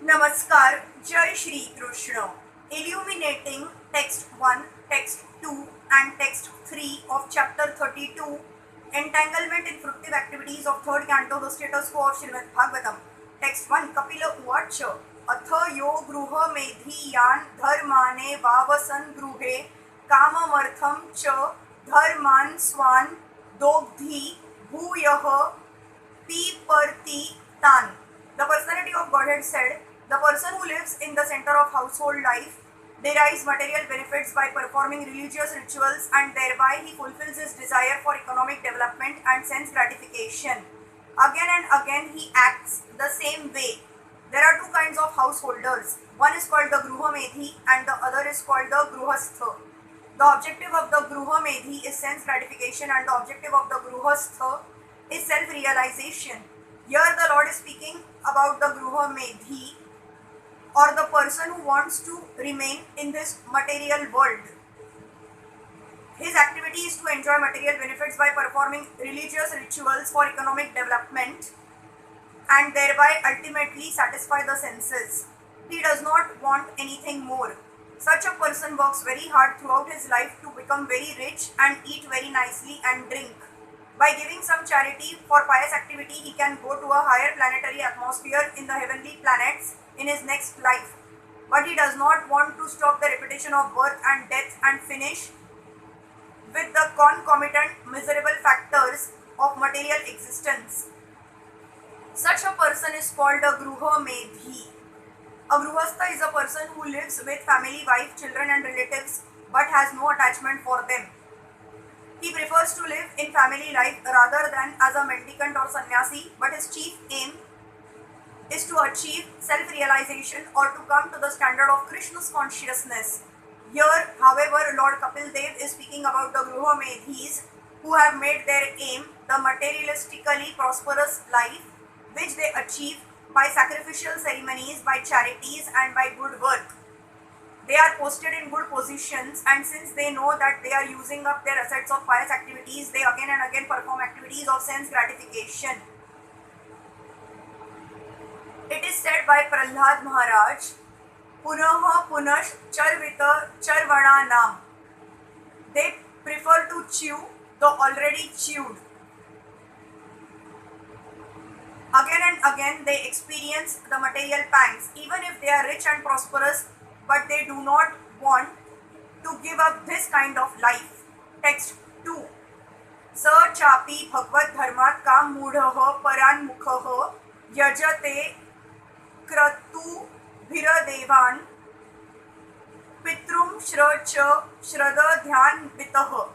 Namaskar, Jai Shri Krishna. Illuminating text 1, text 2 and text 3 of chapter 32, Entanglement in Fruitive Activities of 3rd Canto, the status quo of Srimad Bhagavatam. Text 1, Kapila Uvacha, Atha yo gruha medhi yan dharmane vavasan gruhe kamamartham cha dharman swan dogdhi bhuyah piparti tan. The personality of Godhead said, the person who lives in the center of household life derives material benefits by performing religious rituals, and thereby he fulfills his desire for economic development and sense gratification. Again and again he acts the same way. There are two kinds of householders. One is called the Gruha Medhi and the other is called the Gruhastha. The objective of the Gruha Medhi is sense gratification and the objective of the Gruhastha is self-realization. Here the Lord is speaking about the Gruha Medhi, or the person who wants to remain in this material world. His activity is to enjoy material benefits by performing religious rituals for economic development and thereby ultimately satisfy the senses. He does not want anything more. Such a person works very hard throughout his life to become very rich and eat very nicely and drink. By giving some charity for pious activity, he can go to a higher planetary atmosphere in the heavenly planets in his next life. But he does not want to stop the repetition of birth and death and finish with the concomitant miserable factors of material existence. Such a person is called a Gruha Medhi. A Gruhastha is a person who lives with family, wife, children and relatives but has no attachment for them. He prefers to live in family life rather than as a mendicant or sannyasi, but his chief aim is to achieve self-realization or to come to the standard of Krishna's consciousness. Here, however, Lord Kapil Dev is speaking about the Gruha Medhis who have made their aim the materialistically prosperous life which they achieve by sacrificial ceremonies, by charities and by good work. They are posted in good positions, and since they know that they are using up their assets of pious activities, they again and again perform activities of sense gratification. It is said by Prahlad Maharaj, Punaha Punash Charvita Charvana Nam. They prefer to chew the already chewed. Again and again they experience the material pangs, even if they are rich and prosperous, but they do not want to give up this kind of life. Text 2. Sa chapi bhagavad dharmat kam mudhaha paran mukhaha yajate kratu bhiradevan pitrum shracha shrada dhyan vitaha.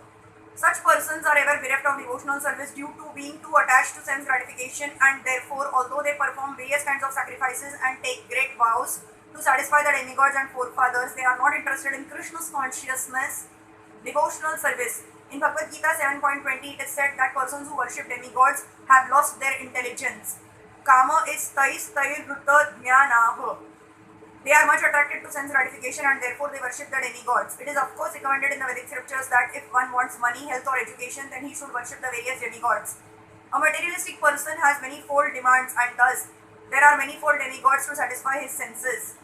Such persons are ever bereft of devotional service due to being too attached to sense gratification, and therefore, although they perform various kinds of sacrifices and take great vows to satisfy the demigods and forefathers, they are not interested in Krishna's consciousness, devotional service. In Bhagavad Gita 7.20, it is said that persons who worship demigods have lost their intelligence. Kama is tais ruta jnanaha. They are much attracted to sense gratification and therefore they worship the demigods. It is of course recommended in the Vedic scriptures that if one wants money, health or education, then he should worship the various demigods. A materialistic person has manifold demands, and thus there are manifold demigods to satisfy his senses.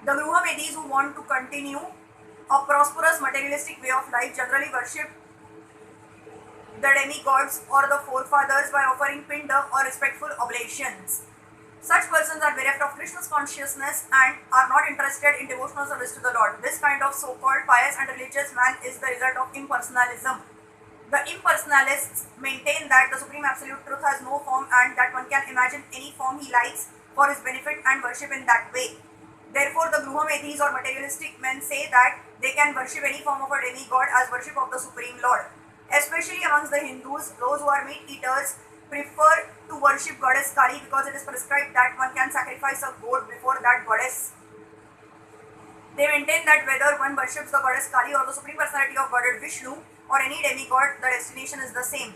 The Gruha Medhis who want to continue a prosperous materialistic way of life generally worship the demigods or the forefathers by offering pinda or respectful oblations. Such persons are bereft of Krishna's consciousness and are not interested in devotional service to the Lord. This kind of so-called pious and religious man is the result of impersonalism. The impersonalists maintain that the Supreme Absolute Truth has no form and that one can imagine any form he likes for his benefit and worship in that way. Therefore, the Gruha Medhis or materialistic men say that they can worship any form of a demigod as worship of the Supreme Lord. Especially amongst the Hindus, those who are meat eaters prefer to worship goddess Kali because it is prescribed that one can sacrifice a goat before that goddess. They maintain that whether one worships the goddess Kali or the Supreme Personality of Godhead Vishnu or any demigod, the destination is the same.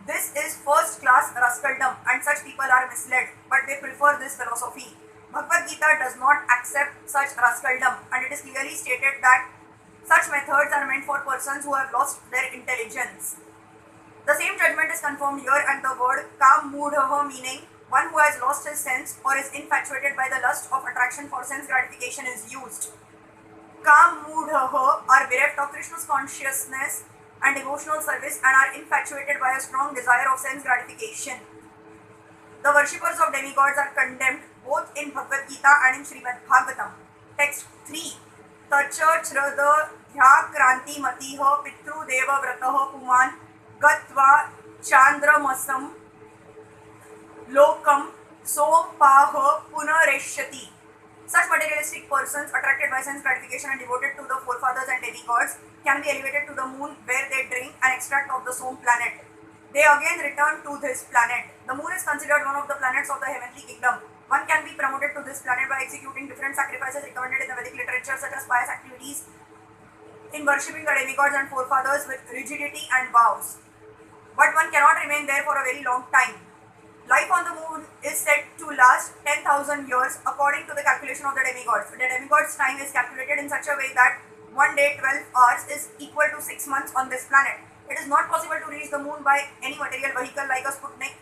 This is first class rascaldom and such people are misled, but they prefer this philosophy. Bhagavad Gita does not accept such rascaldom, and it is clearly stated that such methods are meant for persons who have lost their intelligence. The same judgment is confirmed here, and the word kam mudhaha, meaning One who has lost his sense or is infatuated by the lust of attraction for sense gratification is used. Kam Mudhaha are bereft of Krishna's consciousness and devotional service and are infatuated by a strong desire of sense gratification. The worshippers of demigods are condemned both in Bhagavad Gita and in Srimad Bhagavatam. Text 3. Tacha Chrada Dhya Kranti Matiha Pitru Deva Vrataha Puman Gatva Chandramasam Lokam Sompaha Punareshyati. Such materialistic persons attracted by sense gratification and devoted to the forefathers and demigods can be elevated to the moon where they drink an extract of the Som planet. They again return to this planet. The moon is considered one of the planets of the heavenly kingdom. One can be promoted to this planet by executing different sacrifices recommended in the Vedic literature, such as pious activities in worshipping the demigods and forefathers with rigidity and vows. But one cannot remain there for a very long time. Life on the moon is said to last 10,000 years according to the calculation of the demigods. The demigods' time is calculated in such a way that one day 12 hours is equal to 6 months on this planet. It is not possible to reach the moon by any material vehicle like a Sputnik,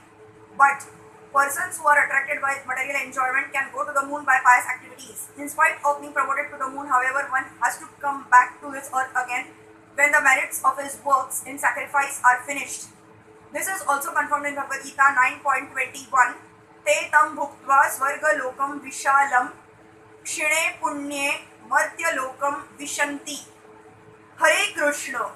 but persons who are attracted by material enjoyment can go to the moon by pious activities. In spite of being promoted to the moon, however, one has to come back to this earth again when the merits of his works in sacrifice are finished. This is also confirmed in Bhagavad Gita 9.21. Te tam bhuktva svarga lokam vishalam kshine punye martya lokam vishanti. Hare Krishna.